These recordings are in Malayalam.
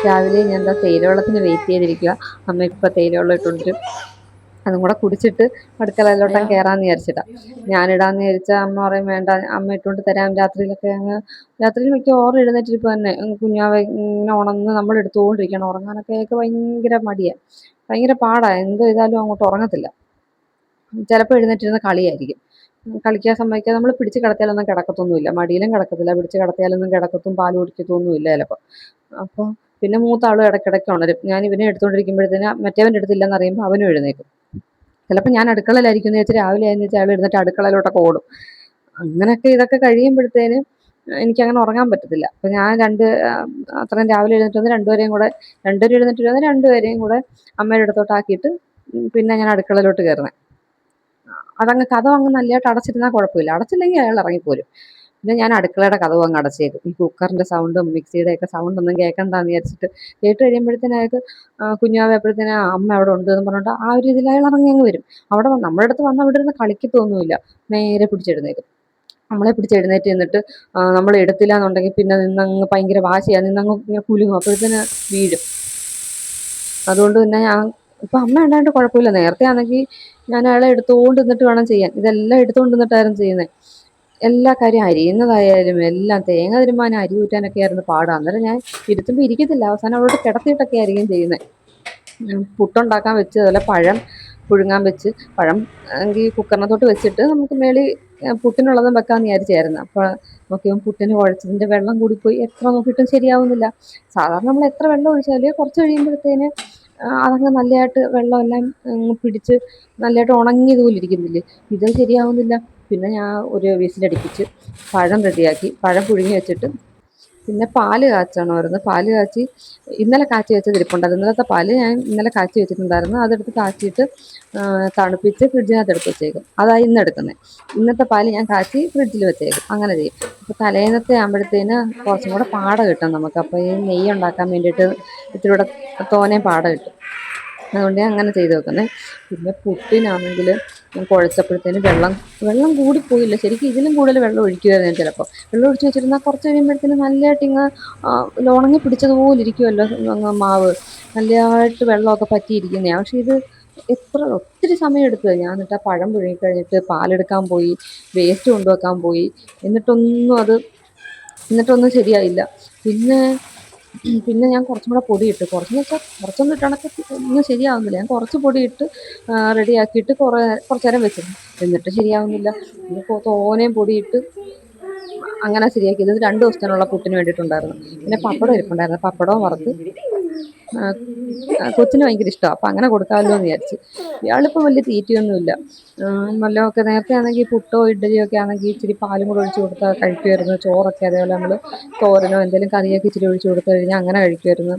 രാവിലെ ഞാൻ എന്താ തേയിലവെള്ളത്തിന് വെയിറ്റ് ചെയ്തിരിക്കുക. അമ്മ ഇപ്പം തേയിലവെള്ളം ഇട്ടുകൊണ്ടുവരും. അതും കൂടെ കുടിച്ചിട്ട് അടുക്കളയിലോട്ടം അയ്യോ. കയറാമെന്ന് വിചാരിച്ചിട്ടാ. ഞാനിടാമെന്ന് വിചാരിച്ചാൽ അമ്മ പറയും വേണ്ട, അമ്മ ഇട്ടുകൊണ്ട് തരാം. രാത്രിയിലൊക്കെ രാത്രിയിൽ മിക്കവാറും എഴുന്നേറ്റിരിപ്പ് തന്നെ. കുഞ്ഞാവെ ഇങ്ങനെ ഉണർന്ന് നമ്മൾ എടുത്തുകൊണ്ടിരിക്കണം. ഉറങ്ങാനൊക്കെ അയാൾക്ക് ഭയങ്കര മടിയാണ്, ഭയങ്കര പാടാണ്. എന്ത് ചെയ്താലും അങ്ങോട്ട് ഉറങ്ങത്തില്ല. ചിലപ്പോൾ എഴുന്നേറ്റിരുന്ന് കളിയായിരിക്കും. കളിക്കാൻ സമ്മതിക്കാതെ നമ്മൾ പിടിച്ച് കിടത്തിയാലൊന്നും കിടക്കത്തൊന്നുമില്ല. മടിയിലും കിടക്കത്തില്ല, പിടിച്ച് കിടത്തിയാലൊന്നും കിടക്കത്തും പാല് കുടിക്കത്തൊന്നുമില്ല ചിലപ്പോൾ. അപ്പോൾ പിന്നെ മൂത്ത ആളും ഇടയ്ക്കിടയ്ക്ക് ഉണരും. ഞാൻ ഇവനെ എടുത്തുകൊണ്ടിരിക്കുമ്പോഴത്തേന് മറ്റേവൻ്റെ അടുത്തില്ലെന്ന് അറിയുമ്പോൾ അവനും എഴുന്നേൽക്കും. ചിലപ്പോൾ ഞാൻ അടുക്കളയിലായിരിക്കും എന്ന് വെച്ചാൽ രാവിലെ ആയെന്ന് വെച്ചാൽ അയാൾ എഴുന്നേറ്റ് അടുക്കളയിലോട്ടൊക്കെ ഓടും. അങ്ങനെയൊക്കെ ഇതൊക്കെ കഴിയുമ്പോഴത്തേന് എനിക്കങ്ങനെ ഉറങ്ങാൻ പറ്റത്തില്ല. അപ്പോൾ ഞാൻ അത്രയും രാവിലെ എഴുന്നേറ്റ് വന്ന് രണ്ടുപേരും എഴുന്നേറ്റ് വന്ന് രണ്ടുപേരെയും കൂടെ അമ്മയുടെ അടുത്തോട്ടാക്കിയിട്ട് പിന്നെ ഞാൻ അടുക്കളയിലോട്ട് കയറുന്നത്. അതങ്ങ് കതക് അങ്ങ് നല്ലതായിട്ട് അടച്ചിരുന്നാൽ കുഴപ്പമില്ല, അടച്ചില്ലെങ്കിൽ അയാൾ ഇറങ്ങിപ്പോരും. പിന്നെ ഞാൻ അടുക്കളയുടെ കതക് അങ്ങ് അടച്ചേക്കും. ഈ കുക്കറിൻ്റെ സൗണ്ടും മിക്സിയുടെ ഒക്കെ സൗണ്ടൊന്നും കേൾക്കണ്ടെന്ന് വിചാരിച്ചിട്ട്. കേട്ട് കഴിയുമ്പോഴത്തേന് അയാൾക്ക് കുഞ്ഞാവ എപ്പോഴത്തേനും അമ്മ അവിടെ ഉണ്ട് എന്ന് പറഞ്ഞിട്ട് ആ ഒരു ഇതിൽ അയാൾ ഇറങ്ങി അങ്ങ് വരും. നമ്മുടെ അടുത്ത് വന്ന് അവിടെ ഇരുന്ന് കളിക്കത്തൊന്നുമില്ല, നേരെ പിടിച്ചെഴുന്നേക്കും. നമ്മളെ പിടിച്ച് എഴുന്നേറ്റ് നിന്നിട്ട് നമ്മൾ എടുത്തില്ല എന്നുണ്ടെങ്കിൽ പിന്നെ നിന്നങ്ങ് ഭയങ്കര വാശിയാണ്, നിന്നങ്ങ് ഇങ്ങനെ കുലുങ്ങും. അപ്പോഴത്തേന് വീഴും. അതുകൊണ്ട് പിന്നെ ഇപ്പം അമ്മ ഉണ്ടായിട്ട് കുഴപ്പമില്ല. നേരത്തെ ആണെങ്കിൽ ഞാൻ അയാളെ എടുത്തുകൊണ്ട് നിന്നിട്ട് വേണം ചെയ്യാൻ. ഇതെല്ലാം എടുത്തുകൊണ്ട് നിന്നിട്ടായിരുന്നു ചെയ്യുന്നത്. എല്ലാ കാര്യം അരിയുന്നതായാലും എല്ലാം, തേങ്ങ തിരുമ്മാനും അരി ഊറ്റാനൊക്കെ ആയിരുന്നു പാട്. അന്നേരം ഞാൻ ഇരുത്തുമ്പോൾ ഇരിക്കത്തില്ല, അവസാനം അവളോട് കിടത്തിയിട്ടൊക്കെ ആയിരിക്കും ചെയ്യുന്നത്. പുട്ടുണ്ടാക്കാൻ വെച്ച്, അതുപോലെ പഴം പുഴുങ്ങാൻ വെച്ച്. പഴം എങ്കിൽ കുക്കറിനകത്തോട്ട് വെച്ചിട്ട് നമുക്ക് മേളിൽ പുട്ടിനുള്ളതും വെക്കാമെന്ന് വിചാരിച്ചായിരുന്നു. അപ്പോൾ നോക്കിയപ്പോൾ പുട്ടിന് കുഴച്ചതിൻ്റെ വെള്ളം കൂടിപ്പോയി. എത്ര നോക്കിയിട്ടും ശരിയാവുന്നില്ല. സാധാരണ നമ്മൾ എത്ര വെള്ളം ഒഴിച്ചാൽ കുറച്ച് കഴിയുമ്പോഴത്തേന് അതങ്ങ് നല്ലതായിട്ട് വെള്ളമെല്ലാം പിടിച്ച് നല്ലതായിട്ട് ഉണങ്ങിയതുപോലെ ഇരിക്കുന്നില്ലേ. ഇത് ശരിയാവുന്നില്ല. പിന്നെ ഞാൻ ഒരു വിസിലടിപ്പിച്ച് പഴം റെഡിയാക്കി. പഴം പുഴുങ്ങി വെച്ചിട്ട് പിന്നെ പാല് കാച്ചണമായിരുന്നു. പാല് കാച്ചി ഇന്നലെ കാച്ചി വെച്ചത് ഇരിപ്പുണ്ടായിരുന്നു. ഇന്നലത്തെ പാല് ഞാൻ ഇന്നലെ കാച്ചി വെച്ചിട്ടുണ്ടായിരുന്നു. അതെടുത്ത് കാച്ചിയിട്ട് തണുപ്പിച്ച് ഫ്രിഡ്ജിനകത്ത് എടുത്ത് വെച്ചേക്കും. അതാണ് ഇന്ന് എടുക്കുന്നത്. ഇന്നത്തെ പാല് ഞാൻ കാച്ചി ഫ്രിഡ്ജിൽ വെച്ചേക്കും. അങ്ങനെ ചെയ്യും. അപ്പോൾ തലേന്നത്തെ ആകുമ്പോഴത്തേന് കുറച്ചും കൂടെ പാട കിട്ടും നമുക്ക്. അപ്പോൾ ഈ നെയ്യ് ഉണ്ടാക്കാൻ വേണ്ടിയിട്ട് ഇത്തിരി കൂടെ തോനെ പാട കിട്ടും. അതുകൊണ്ട് ഞാൻ അങ്ങനെ ചെയ്ത് വെക്കുന്നത്. പിന്നെ പുട്ടിനാണെങ്കിൽ ഞാൻ കുഴച്ചപ്പോഴത്തേന് വെള്ളം കൂടിപ്പോയില്ല. ശരിക്കും ഇതിലും കൂടുതൽ വെള്ളം ഒഴിക്കുമായിരുന്നു ഞാൻ ചിലപ്പോൾ. വെള്ളം ഒഴിച്ച് വെച്ചിരുന്നാൽ കുറച്ച് കഴിയുമ്പോഴത്തേന് നല്ലതായിട്ട് ഉണങ്ങി പിടിച്ചതുപോലെ ഇരിക്കുമല്ലോ മാവ്. നല്ലതായിട്ട് വെള്ളമൊക്കെ പറ്റിയിരിക്കുന്നതാണ്. പക്ഷേ ഇത് ഒത്തിരി സമയം എടുത്തത്. ഞാൻ എന്നിട്ട് ആ പഴം പുഴുങ്ങി കഴിഞ്ഞിട്ട് പാലെടുക്കാൻ പോയി, വേസ്റ്റ് കൊണ്ടുവെക്കാൻ പോയി. എന്നിട്ടൊന്നും ശരിയായില്ല. പിന്നെ ഞാൻ കുറച്ചും കൂടെ പൊടിയിട്ട്, കുറച്ചെന്ന് വെച്ചാൽ കുറച്ചൊന്നും ഇട്ടണക്ക് ഒന്നും ശരിയാവുന്നില്ല. ഞാൻ കുറച്ച് പൊടിയിട്ട് റെഡിയാക്കിയിട്ട് കുറച്ച് നേരം വെച്ചിരുന്നു. എന്നിട്ട് ശരിയാവുന്നില്ല. പിന്നെ തോനെയും പൊടിയിട്ട് അങ്ങനെ ശരിയാക്കിയത്. 2 ദിവസത്തിനുള്ള പുട്ടിന് വേണ്ടിയിട്ടുണ്ടായിരുന്നു. പിന്നെ പപ്പടം ഇരിപ്പുണ്ടായിരുന്നു. പപ്പടവും വറുത്ത് കൊച്ചിന് ഭയങ്കര ഇഷ്ടമാണ്. അപ്പം അങ്ങനെ കൊടുക്കാമല്ലോ എന്ന് വിചാരിച്ച്. ഇയാളിപ്പോൾ വലിയ തീറ്റയൊന്നുമില്ല. വല്ലതൊക്കെ നേരത്തെ ആണെങ്കിൽ പുട്ടോ ഇഡ്ഡലിയോ ഒക്കെ ആണെങ്കിൽ ഇച്ചിരി പാലും കൂടെ ഒഴിച്ച് കൊടുത്താൽ കഴിക്കുമായിരുന്നു. ചോറൊക്കെ അതേപോലെ നമ്മൾ തോരനോ എന്തെങ്കിലും കറിയൊക്കെ ഇച്ചിരി ഒഴിച്ച് കൊടുത്തു കഴിഞ്ഞാൽ അങ്ങനെ കഴിക്കുമായിരുന്നു.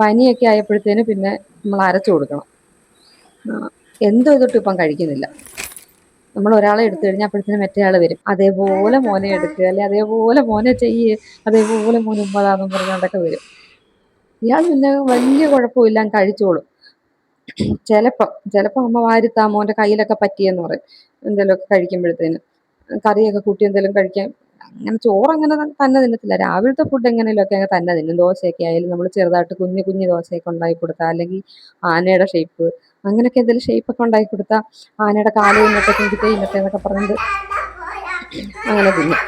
പനിയൊക്കെ ആയപ്പോഴത്തേന് പിന്നെ നമ്മൾ അരച്ചു കൊടുക്കണം. എന്ത് ചെയ്തിട്ടും ഇപ്പം കഴിക്കുന്നില്ല. നമ്മൾ ഒരാളെ എടുത്തു കഴിഞ്ഞാൽ അപ്പോഴത്തേനും മറ്റേ ആൾ വരും. അതേപോലെ മോനെ എടുക്കുക, അല്ലെ അതേപോലെ മോനെ ചെയ്യ്, അതേപോലെ മോനെ ഉമ്മതാന്നും പറഞ്ഞുകൊണ്ടൊക്കെ വരും. ഇയാൾ പിന്നെ വലിയ കുഴപ്പമില്ല, കഴിച്ചോളും. ചിലപ്പോൾ അമ്മ വാരിത്താ, മോൻ്റെ കയ്യിലൊക്കെ പറ്റിയെന്ന് പറയും എന്തെങ്കിലുമൊക്കെ കഴിക്കുമ്പോഴത്തേന്. കറിയൊക്കെ കൂട്ടി എന്തെങ്കിലും കഴിക്കാൻ. അങ്ങനെ ചോറങ്ങനെ തന്നെ തിന്നത്തില്ല. രാവിലത്തെ ഫുഡ് എങ്ങനെയൊക്കെ അങ്ങ് തന്നെ തിന്നും. ദോശയൊക്കെ ആയാലും നമ്മൾ ചെറുതായിട്ട് കുഞ്ഞു കുഞ്ഞു ദോശയൊക്കെ ഉണ്ടാക്കി കൊടുത്താൽ, അല്ലെങ്കിൽ ആനയുടെ ഷേപ്പ് അങ്ങനെയൊക്കെ എന്തെങ്കിലും ഷേപ്പൊക്കെ ഉണ്ടാക്കി കൊടുത്താൽ, ആനയുടെ കാല് ഇന്നത്തെ തുമ്പിക്കൈ ഇന്നത്തെ എന്നൊക്കെ പറഞ്ഞിട്ട് അങ്ങനെ തിന്നും.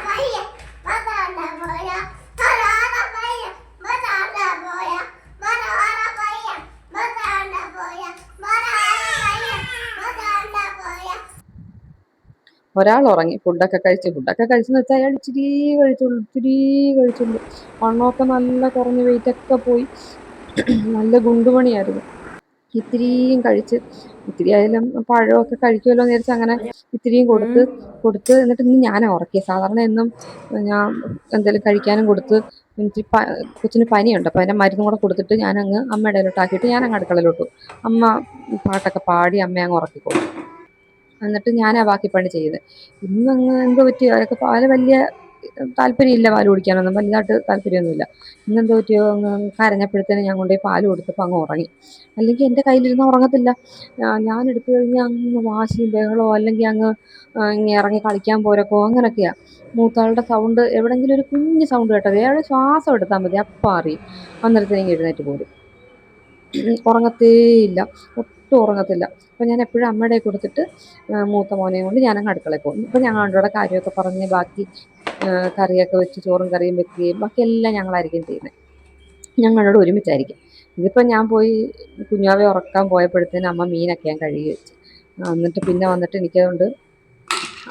ഒരാൾ ഉറങ്ങി. ഫുഡൊക്കെ കഴിച്ചെന്ന് വെച്ചാൽ അയാൾ ഇച്ചിരി കഴിച്ചുള്ളൂ. വണ്ണമൊക്കെ നല്ല കുറഞ്ഞ് വെയിറ്റൊക്കെ പോയി. നല്ല ഗുണ്ടുമണിയായിരുന്നു. ഇത്തിരിയും കഴിച്ച്, ഇത്തിരി ആയാലും പഴമൊക്കെ കഴിക്കുമല്ലോ എന്ന് വിചാരിച്ച് അങ്ങനെ ഇത്തിരിയും കൊടുത്ത് എന്നിട്ട് ഇന്ന് ഞാനാണ് ഉറക്കിയത്. സാധാരണ എന്നും ഞാൻ എന്തെങ്കിലും കഴിക്കാനും കൊടുത്ത് കൊച്ചിന് പനിയുണ്ട്. അപ്പോൾ അതിൻ്റെ മരുന്നും കൂടെ കൊടുത്തിട്ട് ഞാനങ്ങ് അമ്മയുടെ കയ്യിലോട്ടാക്കിയിട്ട് ഞാനങ്ങ് അടുക്കളയിലോട്ട് പോകും. അമ്മ പാട്ടൊക്കെ പാടി അമ്മയെ അങ്ങ് ഉറക്കിക്കോളും. എന്നിട്ട് ഞാനാ ബാക്കി പണി ചെയ്യുന്നത്. ഇന്നങ്ങ് എന്തോ പറ്റി, അയാൾക്ക് പാല് വലിയ താല്പര്യമില്ല പാല് കുടിക്കാനൊന്നും, വലുതായിട്ട് താല്പര്യമൊന്നുമില്ല. ഇന്നെന്തോ പറ്റിയോ അങ്ങ് കരഞ്ഞപ്പോഴത്തേനും ഞാൻ കൊണ്ടുപോയി പാല് കൊടുത്തപ്പോൾ അങ്ങ് ഉറങ്ങി. അല്ലെങ്കിൽ എൻ്റെ കയ്യിലിരുന്ന് ഉറങ്ങത്തില്ല. ഞാൻ എടുത്തു കഴിഞ്ഞാൽ അങ്ങ് വാശിയും ബഹളമോ, അല്ലെങ്കിൽ അങ്ങ് ഇങ്ങനെ ഇറങ്ങി കളിക്കാൻ പോരക്കോ അങ്ങനെയൊക്കെയാ. മൂത്താളുടെ സൗണ്ട് എവിടെയെങ്കിലും ഒരു കുഞ്ഞ് സൗണ്ട് കേട്ടത്, ഏഴ് ശ്വാസം എടുത്താൽ മതി അപ്പം അറിയും. അന്നേരത്തേക്ക് എഴുന്നേറ്റ് പോരും. ഉറങ്ങത്തേയില്ല, ഒട്ടും ഉറങ്ങത്തില്ല. അപ്പം ഞാൻ എപ്പോഴും അമ്മയുടെ കയ്യിൽ കൊടുത്തിട്ട് മൂത്ത മോനെയും കൊണ്ട് ഞാനങ്ങ് അടുക്കളയിൽ പോകും. ഇപ്പം ഞങ്ങൾ രണ്ടുകൂടെ കാര്യമൊക്കെ പറഞ്ഞ് ബാക്കി കറിയൊക്കെ വെച്ച് ചോറും കറിയും വെക്കുകയും ബാക്കിയെല്ലാം ഞങ്ങളായിരിക്കും ചെയ്യുന്നത്. ഞങ്ങളോട് ഒരുമിച്ചായിരിക്കും. ഇതിപ്പോൾ ഞാൻ പോയി കുഞ്ഞാവെ ഉറക്കാൻ പോയപ്പോഴത്തേനും അമ്മ മീനൊക്കെ ഞാൻ കഴുകി വെച്ച്. എന്നിട്ട് പിന്നെ വന്നിട്ട് എനിക്കതുകൊണ്ട്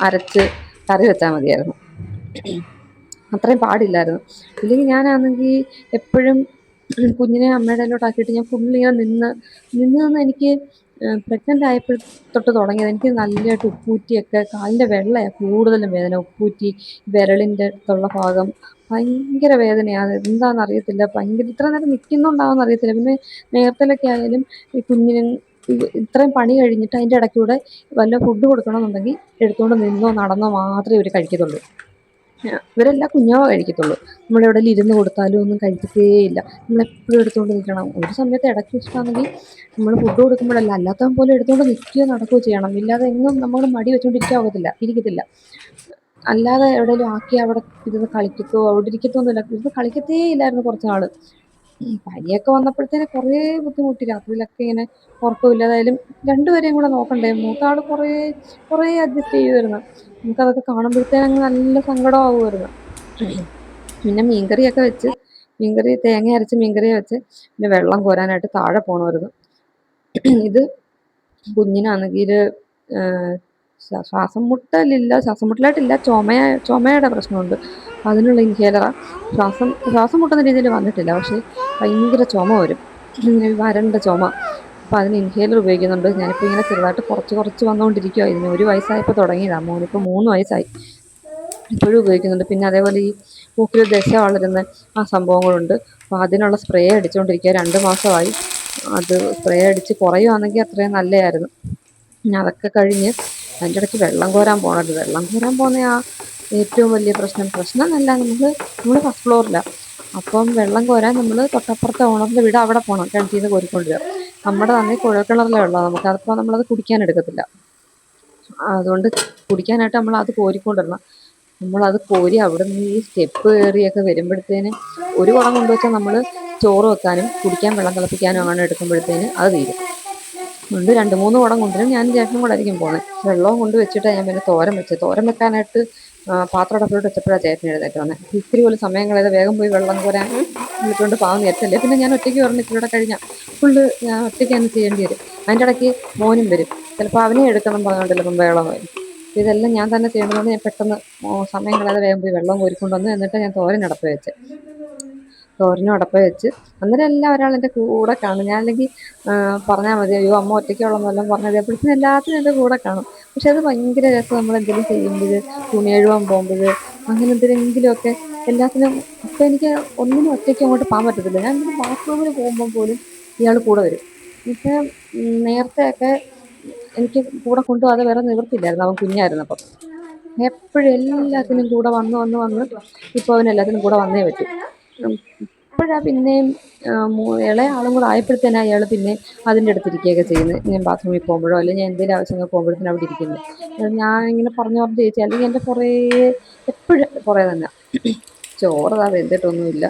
അരച്ച് കറി വെച്ചാൽ മതിയായിരുന്നു. അത്രയും പാടില്ലായിരുന്നു. ഇല്ലെങ്കിൽ ഞാനാണെങ്കിൽ എപ്പോഴും കുഞ്ഞിനെ അമ്മയുടെ കയ്യിലോട്ടാക്കിയിട്ട് ഞാൻ ഫുള്ളിങ്ങനെ നിന്ന് എനിക്ക് പ്രഗ്നൻ്റ് ആയപ്പോൾ തൊട്ട് തുടങ്ങിയത്. എനിക്ക് നല്ലതായിട്ട് ഉപ്പൂറ്റിയൊക്കെ, കാലിൻ്റെ വെള്ളയാണ് കൂടുതലും വേദന. ഉപ്പൂറ്റി, വിരലിൻ്റെ അടുത്തുള്ള ഭാഗം ഭയങ്കര വേദനയാണ്. എന്താണെന്ന് അറിയത്തില്ല. ഭയങ്കര ഇത്ര നേരം നിൽക്കുന്നുണ്ടാവുമെന്ന് അറിയത്തില്ല. പിന്നെ നേരത്തിലൊക്കെ ആയാലും ഈ കുഞ്ഞിന് ഇത്രയും പണി കഴിഞ്ഞിട്ട് അതിൻ്റെ ഇടയ്ക്കൂടെ വല്ല ഫുഡ് കൊടുക്കണമെന്നുണ്ടെങ്കിൽ എടുത്തുകൊണ്ട് നിന്നോ നടന്നോ മാത്രമേ ഇവർ കഴിക്കത്തുള്ളൂ. ഇവരെല്ലാം കുഞ്ഞാവ കഴിക്കത്തുള്ളൂ. നമ്മളെവിടെയെങ്കിലും ഇരുന്ന് കൊടുത്താലും ഒന്നും കഴിക്കത്തേയില്ല. നമ്മളെപ്പോഴും എടുത്തുകൊണ്ട് നിൽക്കണം. ഒരു സമയത്ത് ഇടയ്ക്ക് വെച്ചിട്ടാണെങ്കിൽ നമ്മൾ ഫുഡ് കൊടുക്കുമ്പോഴല്ല, അല്ലാത്തവൻ പോലും എടുത്തുകൊണ്ട് നിൽക്കുകയോ നടക്കുകയോ ചെയ്യണം. ഇല്ലാതെ എങ്ങും നമ്മൾ മടി വെച്ചുകൊണ്ടിരിക്കാൻ ഇരിക്കത്തില്ല. അല്ലാതെ എവിടെയെങ്കിലും ആക്കി അവിടെ ഇരുന്ന് കളിക്കത്തോ, അവിടെ ഇരിക്കത്തൊന്നുമില്ല. ഇരുന്ന് കളിക്കത്തേ ഇല്ലായിരുന്നു കുറച്ച് നാൾ. പനിയൊക്കെ വന്നപ്പോഴത്തേന് കുറേ ബുദ്ധിമുട്ടി. രാത്രിയിലൊക്കെ ഇങ്ങനെ ഉറക്കമില്ലാതായാലും രണ്ടുപേരെയും കൂടെ നോക്കണ്ടേ. മൂത്ത ആൾ കുറേ അഡ്ജസ്റ്റ് ചെയ്യുമായിരുന്നു. നമുക്കതൊക്കെ കാണുമ്പോഴത്തേനങ്ങ് നല്ല സങ്കടമാകുമായിരുന്നു. പിന്നെ മീൻകറി തേങ്ങ അരച്ച് മീൻകറി വെച്ച് പിന്നെ വെള്ളം കോരാനായിട്ട് താഴെ പോകണമായിരുന്നു. ഇത് കുഞ്ഞിനാണെങ്കിൽ ശ്വാസം മുട്ടലായിട്ടില്ല, ചുമയുടെ പ്രശ്നമുണ്ട്. അതിനുള്ള ഇൻഹേലറാണ്. ശ്വാസം മുട്ടുന്ന രീതിയിൽ വന്നിട്ടില്ല, പക്ഷേ ഭയങ്കര ചുമ വരും, വരണ്ട ചുമ. അപ്പോൾ അതിന് ഇൻഹേലർ ഉപയോഗിക്കുന്നുണ്ട്. ഞാനിപ്പോൾ ഇങ്ങനെ ചെറുതായിട്ട് കുറച്ച് വന്നുകൊണ്ടിരിക്കുകയാണ്. ഇതിന് 1 വയസ്സായപ്പോൾ തുടങ്ങിയതാണ്. മോനിപ്പോൾ 3 വയസ്സായി, ഇപ്പോഴും ഉപയോഗിക്കുന്നുണ്ട്. പിന്നെ അതേപോലെ ഈ മൂക്കിൽ ദശ വളരുന്ന ആ സംഭവങ്ങളുണ്ട്. അപ്പോൾ അതിനുള്ള സ്പ്രേ അടിച്ചുകൊണ്ടിരിക്കുക. 2 മാസമായി. അത് സ്പ്രേ അടിച്ച് കുറയുവാണെങ്കിൽ അത്രയും നല്ലതായിരുന്നു. പിന്നെ അതൊക്കെ കഴിഞ്ഞ് അതിൻ്റെ ഇടയ്ക്ക് വെള്ളം കോരാൻ പോകണമല്ലോ. വെള്ളം കോരാൻ പോകുന്ന ഏറ്റവും വലിയ പ്രശ്നമല്ല. നമ്മൾ ഫസ്റ്റ് ഫ്ലോറിലാണ്. അപ്പം വെള്ളം കോരാൻ നമ്മൾ തൊട്ടപ്പുറത്തെ ഓണറിൻ്റെ വീട്, അവിടെ പോകണം. കിണറ്റിൽ നിന്ന് കോരിക്കൊണ്ടുവരിക. നമ്മുടെ തന്നെ കുഴൽക്കിണറിലെ വെള്ളമാണ്. നമുക്കതിപ്പോൾ നമ്മളത് കുടിക്കാൻ എടുക്കത്തില്ല. അതുകൊണ്ട് കുടിക്കാനായിട്ട് നമ്മളത് കോരിക്കൊണ്ടിടണം. നമ്മളത് കോരി അവിടെ നിന്ന് ഈ സ്റ്റെപ്പ് കയറിയൊക്കെ വരുമ്പോഴത്തേന് ഒരു കുടം കൊണ്ടുവച്ചാൽ നമ്മൾ ചോറ് വെക്കാനും കുടിക്കാൻ വെള്ളം തിളപ്പിക്കാനും അങ്ങനെ എടുക്കുമ്പോഴത്തേന് അത് തീരും. അതുകൊണ്ട് 2-3 കുടം കൊണ്ടുവരും. ഞാനും ചേട്ടനും കൂടെ ആയിരിക്കും പോകുന്നത്. വെള്ളവും കൊണ്ട് വെച്ചിട്ട് ഞാൻ പിന്നെ തോരൻ വെക്കാനായിട്ട് പാത്രം അടുപ്പിലോട്ട് വെച്ചപ്പോഴാണ് ചേട്ടൻ എഴുന്നേറ്റ് വന്നത്. ഇത്തിരി പോലും സമയം കളയാതെ വേഗം പോയി വെള്ളം കോരാൻ വിളിച്ചുകൊണ്ട് പാവം നേരത്തല്ലേ. പിന്നെ ഞാൻ ഒറ്റയ്ക്ക് പറഞ്ഞ് ഇത്തിരിയുടെ കഴിഞ്ഞാൽ ഫുള്ള് ഞാൻ ഒറ്റയ്ക്ക് തന്നെ ചെയ്യേണ്ടി വരും. അതിൻ്റെ ഇടയ്ക്ക് മോനും വരും. ചിലപ്പോൾ അവനെ എടുക്കണം പറഞ്ഞുകൊണ്ടല്ലോ ബഹളമായിരിക്കും. ഇതെല്ലാം ഞാൻ തന്നെ ചെയ്യേണ്ടതുകൊണ്ട് ഞാൻ പെട്ടെന്ന് സമയം കളയാതെ വേഗം പോയി വെള്ളം കോരിക്കൊണ്ട് വന്ന് എന്നിട്ട് ഞാൻ തോരനും അടപ്പ് വെച്ച് അന്നേരം എല്ലാം ഒരാളെൻ്റെ കൂടെ കാണും. ഞാൻ അല്ലെങ്കിൽ പറഞ്ഞാൽ മതി, അയ്യോ അമ്മ ഒറ്റയ്ക്കുള്ളതെന്നെല്ലാം പറഞ്ഞാൽ മതി. അപ്പോഴത്തേനും എല്ലാത്തിനും എൻ്റെ കൂടെ കാണും. പക്ഷെ അത് ഭയങ്കര രസം. നമ്മളെന്തെങ്കിലും ചെയ്യുമ്പോൾ, തുണി കഴുകാൻ പോകുമ്പോൾ, അങ്ങനെ എന്തെങ്കിലുമൊക്കെ എല്ലാത്തിനും. ഇപ്പം എനിക്ക് ഒന്നിനും ഒറ്റയ്ക്ക് അങ്ങോട്ട് പോകാൻ പറ്റത്തില്ല. ഞാൻ എന്തെങ്കിലും ബാത്റൂമിൽ പോകുമ്പോൾ പോലും ഇയാൾ കൂടെ വരും. ഇപ്പം നേരത്തെയൊക്കെ എനിക്ക് കൂടെ കൊണ്ടുപോകാതെ വേറെ നിവൃത്തിയില്ലായിരുന്നു, അവൻ കുഞ്ഞായിരുന്നപ്പം. എപ്പോഴും എല്ലാത്തിനും കൂടെ വന്ന് ഇപ്പോൾ അവൻ എല്ലാത്തിനും കൂടെ വന്നേ പറ്റൂ. ഇപ്പോഴാണ് പിന്നെയും ഇളയ ആളും കൂടെ ആയപ്പോഴത്തേനാണ് അയാൾ പിന്നെ അതിൻ്റെ അടുത്തിരിക്കുകയൊക്കെ ചെയ്യുന്നത്. ഞാൻ ബാത്റൂമിൽ പോകുമ്പോഴോ അല്ലെങ്കിൽ ഞാൻ എന്തെങ്കിലും ആവശ്യങ്ങൾ പോകുമ്പോഴത്തേനും അവിടെ ഇരിക്കുന്നത്. ഞാൻ ഇങ്ങനെ പറഞ്ഞ് ചേച്ചി, അല്ലെങ്കിൽ എൻ്റെ എപ്പോഴും കുറേ തന്നെ. ചോറ് വെന്തിട്ടൊന്നുമില്ല,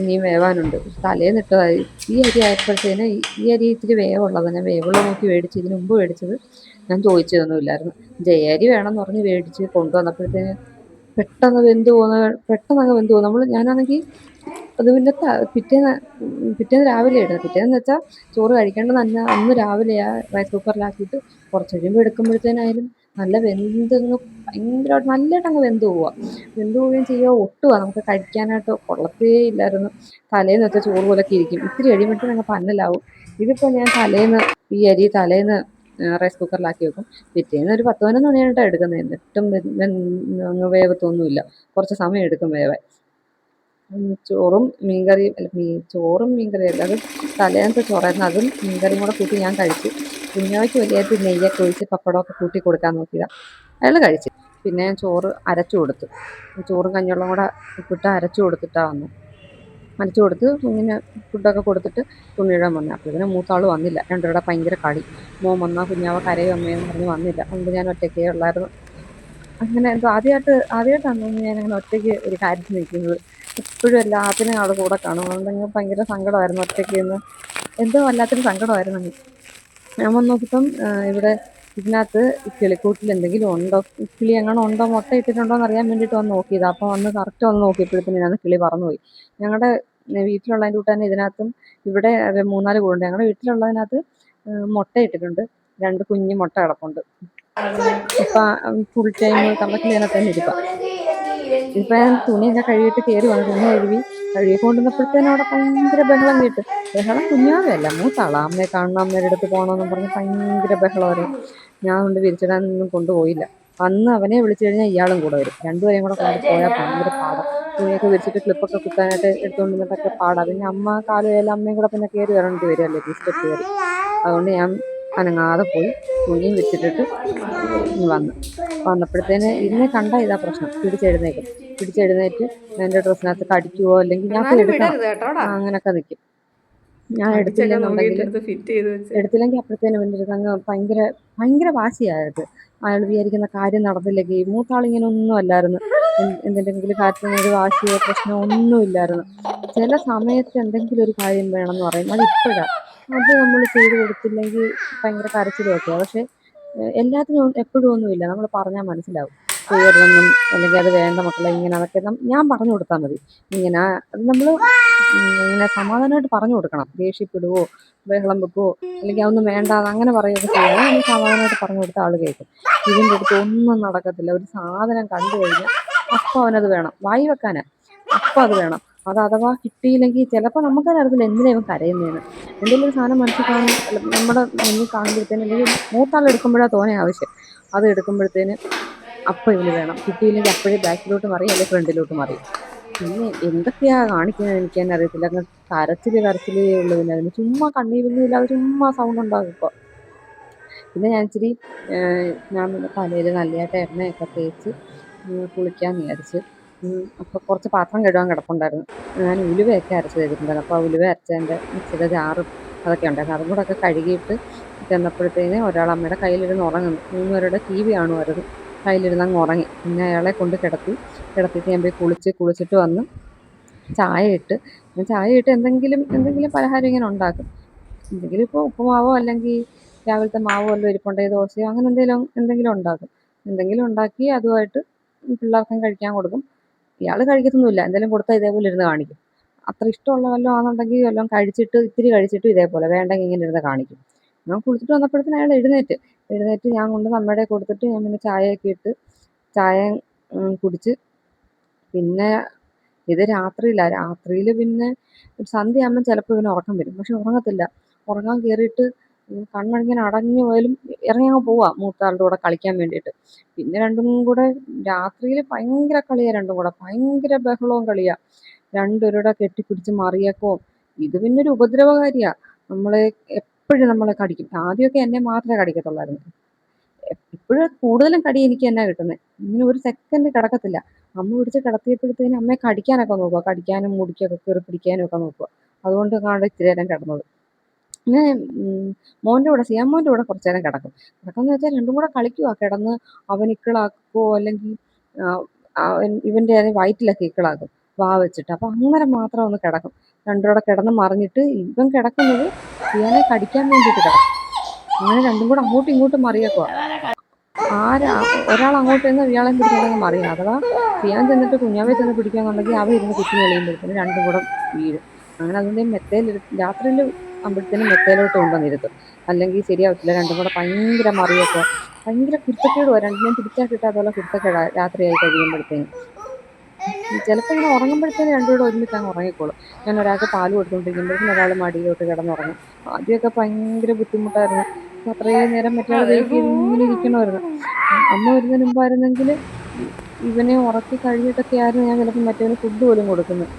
ഇനിയും വേവാനുണ്ട്. തലേന്നിട്ടതായി. ഈ അരി ആയപ്പോഴത്തേന് ഈ അരി ഇത്തിരി വേവുള്ളതാണ്. ഞാൻ വേവുള്ള നോക്കി മേടിച്ച്. ഇതിന് മുമ്പ് മേടിച്ചത് ഞാൻ ചോദിച്ചതൊന്നുമില്ലായിരുന്നു. ജയരി വേണമെന്ന് പറഞ്ഞ് മേടിച്ച് കൊണ്ടുവന്നപ്പോഴത്തേന് പെട്ടെന്നങ്ങ് വെന്ത് പോകുന്നു. ഞാനാണെങ്കിൽ അത് പിന്നെ പിറ്റേന്ന് രാവിലെ ഇടുന്നത്. പിറ്റേന്ന് വെച്ചാൽ ചോറ് കഴിക്കേണ്ടത് തന്നെ അന്ന് രാവിലെയാണ് റൈസ് കുക്കറിലാക്കിയിട്ട് കുറച്ച് കഴിയുമ്പോൾ എടുക്കുമ്പോഴത്തേനായാലും നല്ല വെന്തങ്ങ് ഭയങ്കരമായിട്ട് നല്ലതായിട്ടങ്ങ് വെന്ത് പോവുകയും ചെയ്യുക. ഒട്ടുക നമുക്ക് കഴിക്കാനായിട്ട് കൊള്ളത്തേ ഇല്ലായിരുന്നു. തലേന്ന് വെച്ച ചോറ് പോലൊക്കെ ഇരിക്കും. ഇത്തിരി കഴിയുമ്പോഴത്തേനും അങ്ങ് പന്നലാവും. ഇതിപ്പോൾ ഞാൻ ഈ അരി തലേന്ന് റൈസ് കുക്കറിലാക്കി വെക്കും. പിറ്റേന്ന് ഒരു 10-11 മണി കഴിഞ്ഞിട്ടാണ് എടുക്കുന്നത്. എന്നിട്ടും അങ്ങ് വേവത്തൊന്നുമില്ല. കുറച്ച് സമയം എടുക്കും വേവാൻ. ചോറും മീൻകറിയും അല്ല, അത് തലേന്നത്തെ ചോറായിരുന്നു. അതും മീൻകറിയും കൂടെ കൂട്ടി ഞാൻ കഴിച്ചു. കുഞ്ഞാവയ്ക്ക് വലിയായിട്ട് നെയ്യൊക്കെ ഒഴിച്ച് പപ്പടമൊക്കെ കൂട്ടി കൊടുക്കാൻ നോക്കിയതാണ്. അയാൾ കഴിച്ചു. പിന്നെ ഞാൻ ചോറ് അരച്ചു കൊടുത്തു. ചോറും കഞ്ഞിവെള്ളം കൂടെ ഉപ്പിട്ട് അരച്ചു കൊടുത്തിട്ടാണ് വന്നത്. അരച്ചു കൊടുത്ത് കുഞ്ഞിന് ഫുഡൊക്കെ കൊടുത്തിട്ട് തുണി ഇടാൻ വന്നത്. അപ്പോഴത്തേനും മൂത്താൾ വന്നില്ല. രണ്ടുപേരുടെ ഭയങ്കര കളി. മോൻ വന്നാൽ കുഞ്ഞാവ കരയും അമ്മയെന്ന് പറഞ്ഞ് വന്നില്ല. അതുകൊണ്ട് ഞാൻ ഒറ്റയ്ക്കേ ഉള്ളായിരുന്നു. അങ്ങനെ എന്തോ ആദ്യമായിട്ടാണ് തോന്നുന്നു ഞാനങ്ങനെ ഒറ്റയ്ക്ക് ഒരു കാര്യത്തിന് നിൽക്കുന്നത്. എപ്പോഴും എല്ലാത്തിനും ആൾ കൂടെ കാണും. അതുകൊണ്ടങ്ങ് ഭയങ്കര സങ്കടമായിരുന്നു ഒറ്റയ്ക്ക് നിന്ന്. എന്തോ വല്ലാത്തൊരു സങ്കടമായിരുന്നു അങ്ങ്. ഞാൻ വന്ന് നോക്കിയപ്പം ഇവിടെ ഇതിനകത്ത് ഈ കിളിക്കൂട്ടിൽ എന്തെങ്കിലും ഉണ്ടോ, കിളി എങ്ങനെ ഉണ്ടോ, മുട്ട ഇട്ടിട്ടുണ്ടോ എന്ന് അറിയാൻ വേണ്ടിയിട്ട് വന്ന് നോക്കിയതാണ്. അപ്പോൾ വന്ന് കറക്റ്റ് വന്ന് നോക്കിയപ്പോഴത്തേനും ഇതിനകത്ത് കിളി പറന്നുപോയി. ഞങ്ങളുടെ വീട്ടിലുള്ളതിൻ്റെ കൂട്ട് തന്നെ ഇതിനകത്തും ഇവിടെ 3-4 കൂടുണ്ട്. ഞങ്ങളുടെ വീട്ടിലുള്ളതിനകത്ത് മുട്ട ഇട്ടിട്ടുണ്ട്. 2 കുഞ്ഞ് മുട്ട കിടപ്പുണ്ട്. ഇപ്പം ഫുൾ ടൈം കറക്റ്റ് ഇതിനകത്ത് തന്നെ ഇരിപ്പാ. ഇപ്പം ഞാൻ തുണിയൊക്കെ കഴുകിയിട്ട് കയറി വന്നു. തുണി കഴുകി കൊണ്ടുവന്നപ്പോഴത്തേനും അവിടെ ഭയങ്കര ബഹളം കേട്ട്. ബഹളം കുഞ്ഞാവയല്ല, മൂത്താളാ. അമ്മയെ കാണണം, അമ്മയുടെ അടുത്ത് പോകണമെന്നും പറഞ്ഞ് ഭയങ്കര ബഹളമായിരുന്നു. ഞാൻ കൊണ്ട് വിരിച്ചിടാനൊന്നും കൊണ്ടുപോയില്ല. അന്ന് അവനെ വിളിച്ചു കഴിഞ്ഞാൽ ഇയാളും കൂടെ വരും. രണ്ടുപേരെയും കൂടെ കൊണ്ടുപോയാൽ ഭയങ്കര പാടാണ്. തുണിയൊക്കെ വിരിച്ചിട്ട് ക്ലിപ്പൊക്കെ കുത്താനായിട്ട് എടുത്തുകൊണ്ട് നിന്നിട്ടൊക്കെ പാടാണ്. പിന്നെ അമ്മ കാല് വേല അമ്മയും കൂടെ പിന്നെ കയറി വരേണ്ടി വരുമല്ലേ സ്റ്റെപ്പ് കയറി. അതുകൊണ്ട് ഞാൻ അനങ്ങാതെ പോയി തുണിയും വിരിച്ചിട്ടിട്ട് വന്നപ്പോഴത്തേന് ഇതിനെ കണ്ട ഇതാ പ്രശ്നം. പിടിച്ചെഴുന്നേറ്റ് എൻ്റെ ഡ്രസ്സിനകത്ത് കടിക്കുവോ, അല്ലെങ്കിൽ ഞാൻ പോയി എടുക്കണം, അങ്ങനെയൊക്കെ നിൽക്കും. ഞാൻ എടുത്തില്ലെങ്കിൽ അപ്പോഴത്തേനും എൻ്റെ അടുത്ത് അങ്ങ് ഭയങ്കര വാശിയായിട്ട്. അയാൾ വിചാരിക്കുന്ന കാര്യം നടന്നില്ലെങ്കിൽ. മൂത്താളിങ്ങനെ ഒന്നും അല്ലായിരുന്നു. എന്തെങ്കിലും കാര്യത്തിന് ഒരു വാശിയോ പ്രശ്നമോ ഒന്നുമില്ലായിരുന്നു. ചില സമയത്ത് എന്തെങ്കിലും ഒരു കാര്യം വേണമെന്ന് പറയും. അതിപ്പോഴാണ്. അത് നമ്മൾ ചെയ്ത് കൊടുത്തില്ലെങ്കിൽ ഭയങ്കര കരച്ചിലുമൊക്കെയാണ്. പക്ഷേ എല്ലാത്തിനും എപ്പോഴും ഒന്നുമില്ല. നമ്മൾ പറഞ്ഞാൽ മനസ്സിലാവും. ചെയ്യരുതെന്നും അല്ലെങ്കിൽ അത് വേണ്ട മക്കളെ ഇങ്ങനെ, അതൊക്കെ ഞാൻ പറഞ്ഞു കൊടുത്താൽ മതി. ഇങ്ങനെ അത് നമ്മൾ ഇങ്ങനെ സമാധാനമായിട്ട് പറഞ്ഞു കൊടുക്കണം. ദേഷ്യപ്പെടുവോ ബഹളം വെക്കുവോ അല്ലെങ്കിൽ അതൊന്നും വേണ്ട അങ്ങനെ പറയുകയൊക്കെ ചെയ്യാതെ നമ്മൾ സമാധാനമായിട്ട് പറഞ്ഞു കൊടുത്ത ആൾ കേൾക്കും. ഇതിൻ്റെ അടുത്ത് ഒന്നും നടക്കത്തില്ല. ഒരു സാധനം കണ്ടു കഴിഞ്ഞാൽ അപ്പം അവനത് വേണം. വായി വെക്കാനാ, അപ്പം അത് വേണം. അത് അഥവാ കിട്ടിയില്ലെങ്കിൽ ചിലപ്പോൾ നമുക്ക് അറിയത്തില്ല എന്തിനാ ഇവൻ കരയുന്നതെന്ന്. എന്തെങ്കിലും ഒരു സാധനം മനസ്സിൽ കാണും, നമ്മുടെ മുന്നിൽ കാണുമ്പോഴത്തേന്, അല്ലെങ്കിൽ മൂത്താളെടുക്കുമ്പോഴാണ് തോനെ ആവശ്യം. അത് എടുക്കുമ്പോഴത്തേന് അപ്പം ഇവന് വേണം. കിട്ടിയില്ലെങ്കിൽ അപ്പോഴേ ബാക്കിലോട്ട് മറിയും, അല്ലെങ്കിൽ ഫ്രണ്ടിലോട്ട് മറിയും. പിന്നെ എന്തൊക്കെയാ കാണിക്കുന്നത് എനിക്ക് തന്നെ അറിയത്തില്ല. അങ്ങ് കരച്ചിലേ ഉള്ളൂ. പിന്നെ അതിന് ചുമ്മാ കണ്ണീരൊന്നും ഇല്ലാതെ ചുമ്മാ സൗണ്ട് ഉണ്ടാകും ഇപ്പോൾ. പിന്നെ ഞാൻ ഇച്ചിരി ഞാൻ പിന്നെ തലയിൽ നല്ലതായിട്ട് എണ്ണയൊക്കെ തേച്ച് കുളിക്കാമെന്ന് വിചാരിച്ച്. അപ്പോൾ കുറച്ച് പാത്രം കഴുകാൻ കിടപ്പുണ്ടായിരുന്നു. ഞാൻ ഉലുവയൊക്കെ അരച്ച് വെച്ചിട്ടുണ്ടായിരുന്നു. അപ്പോൾ ആ ഉലുവ അരച്ചതിൻ്റെ മിക്സിയുടെ ജാറും അതൊക്കെ ഉണ്ടായിരുന്നു. അതും കൂടെ ഒക്കെ കഴുകിയിട്ട് ചെന്നപ്പോഴത്തേന് ഒരാൾ അമ്മയുടെ കയ്യിലിരുന്ന് ഉറങ്ങുന്നു. 3 പേരുടെ TV കാണുമായിരുന്നു. കയ്യിലിരുന്ന് അങ്ങ് ഉറങ്ങി. പിന്നെ അയാളെ കൊണ്ട് കിടത്തിയിട്ട് ഞാൻ പോയി കുളിച്ചിട്ട് വന്ന് ചായ ഇട്ട് എന്തെങ്കിലും പലഹാരം ഇങ്ങനെ ഉണ്ടാക്കും. എന്തെങ്കിലും ഇപ്പോൾ ഉപ്പുമാവോ അല്ലെങ്കിൽ രാവിലത്തെ മാവോ വല്ലതും ഇരിപ്പുണ്ടെങ്കിൽ ദോശയോ അങ്ങനെ എന്തെങ്കിലും ഉണ്ടാക്കും. എന്തെങ്കിലും ഉണ്ടാക്കി അതുമായിട്ട് പിള്ളേർക്കും കഴിക്കാൻ കൊടുക്കും. ഇയാൾ കഴിക്കത്തൊന്നുമില്ല. എന്തെങ്കിലും കൊടുത്താൽ ഇതേപോലെ ഇരുന്ന് കാണിക്കും. അത്ര ഇഷ്ടമുള്ള വല്ലതും ആണെന്നുണ്ടെങ്കിൽ വല്ലതും ഇത്തിരി കഴിച്ചിട്ട് ഇതേപോലെ വേണ്ടെങ്കിൽ ഇങ്ങനെ ഇരുന്ന് കാണിക്കും. ഞാൻ കുളിച്ചിട്ട് വന്നപ്പോഴത്തേന് അയാൾ എഴുന്നേറ്റ് ഞാൻ കൊണ്ട് അമ്മയുടെ കൊടുത്തിട്ട് ഞാൻ പിന്നെ ചായയൊക്കെ ഇട്ട് ചായ കുടിച്ച്. പിന്നെ ഇത് രാത്രിയിലാണ്. രാത്രിയിൽ പിന്നെ സന്ധ്യയാകുമ്പം ചിലപ്പോൾ ഇവന് ഉറക്കം വരും. പക്ഷെ ഉറങ്ങത്തില്ല. ഉറങ്ങാൻ കയറിയിട്ട് കണ്ണിങ്ങനെ അടഞ്ഞു പോയാലും ഇറങ്ങി അങ്ങ് പോവാ മൂത്താളുടെ കൂടെ കളിക്കാൻ വേണ്ടിയിട്ട്. പിന്നെ രണ്ടും കൂടെ രാത്രിയിൽ ഭയങ്കര കളിയാണ്. രണ്ടും കൂടെ ഭയങ്കര ബഹളവും കളിയാണ്. രണ്ടുപേരുടെ കെട്ടിപ്പിടിച്ച് മറിയക്കവും. ഇത് പിന്നെ ഒരു ഉപദ്രവകാരിയാ. നമ്മളെ എപ്പോഴും നമ്മളെ കടിക്കും. ആദ്യമൊക്കെ എന്നെ മാത്രമേ കടിക്കത്തുള്ളായിരുന്നു. ഇപ്പോഴും കൂടുതലും കടി എനിക്ക് തന്നെ കിട്ടുന്നത്. ഇങ്ങനെ ഒരു സെക്കൻഡ് കിടക്കത്തില്ല. അമ്മ പിടിച്ച് കിടത്തിയപ്പോഴത്തേനും അമ്മയെ കടിക്കാനൊക്കെ നോക്കുക. കടിക്കാനും മുടിക്കൊക്കെ കയറി പിടിക്കാനും ഒക്കെ നോക്കുക. അതുകൊണ്ട് കാണാണ്ട് ഇച്ചിരി നേരം കിടന്നത്. പിന്നെ സിയാൻ മോൻ്റെ കൂടെ കുറച്ച് നേരം കിടക്കും. കിടക്കുമെന്ന് വെച്ചാൽ രണ്ടും കൂടെ കളിക്കുവാ. കിടന്ന് അവൻ ഇക്കിളാക്കുവോ അല്ലെങ്കിൽ ഇവൻ്റെ വയറ്റിലൊക്കെ ഇക്കിളാക്കും വാ വെച്ചിട്ട്. അപ്പം അങ്ങനെ മാത്രം ഒന്ന് കിടക്കും. രണ്ടും കൂടെ കിടന്ന് മറിഞ്ഞിട്ട് ഇവൻ കിടക്കുന്നത് സിയാനെ കടിക്കാൻ വേണ്ടിയിട്ട് കിടക്കും. അങ്ങനെ രണ്ടും കൂടെ അങ്ങോട്ടും ഇങ്ങോട്ടും മറിയക്കുവാ. ഒരാൾ അങ്ങോട്ട് ചെന്ന് ഇയാളെ പിടിച്ചിട്ടുണ്ടെങ്കിൽ മറിയും. അഥവാ സിയാൻ ചെന്നിട്ട് കുഞ്ഞാവെ ചെന്ന് പിടിക്കുകയാണെന്നുണ്ടെങ്കിൽ അവ ഇരുന്ന് കുത്തി നെളിയുമ്പോഴത്തേനും രണ്ടും കൂടെ വീഴും. അങ്ങനെ അതുകൊണ്ട് രാത്രിയിൽ ആകുമ്പോഴത്തേനും മെത്തയിലോട്ട് കൊണ്ടുവന്നിരുത്തും. അല്ലെങ്കിൽ ശരിയാവത്തില്ല. രണ്ടും കൂടെ ഭയങ്കര മറിയൊക്കെ ഭയങ്കര കുരുത്തക്കേടുമാണ്. രണ്ടിനെയും പിടിച്ചാൽ കിട്ടാത്ത കുരുത്തക്കേടാ രാത്രിയായി കഴിയുമ്പോഴത്തേനും. ചിലപ്പോൾ ഇങ്ങനെ ഉറങ്ങുമ്പോഴത്തേനും രണ്ടുകൂടെ ഒരുമിച്ച് അങ്ങ് ഉറങ്ങിക്കോളും. ഞാൻ ഒരാൾക്ക് പാല് കൊടുത്തുകൊണ്ടിരിക്കുമ്പോഴത്തേനും ഒരാൾ മടിയിലോട്ട് കിടന്നുറങ്ങും. ആദ്യമൊക്കെ ഭയങ്കര ബുദ്ധിമുട്ടായിരുന്നു. അത്രയും നേരം മറ്റേ വെയിറ്റ് ചെയ്ത് ഇങ്ങനെ ഇരിക്കണമായിരുന്നു. അമ്മ വരുന്നതിന് മുമ്പായിരുന്നെങ്കിൽ ഇവനെ ഉറക്കി കഴിഞ്ഞിട്ടൊക്കെ ആയിരുന്നു ഞാൻ ചിലപ്പോൾ മറ്റവന് ഫുഡ് പോലും കൊടുക്കുന്നത്.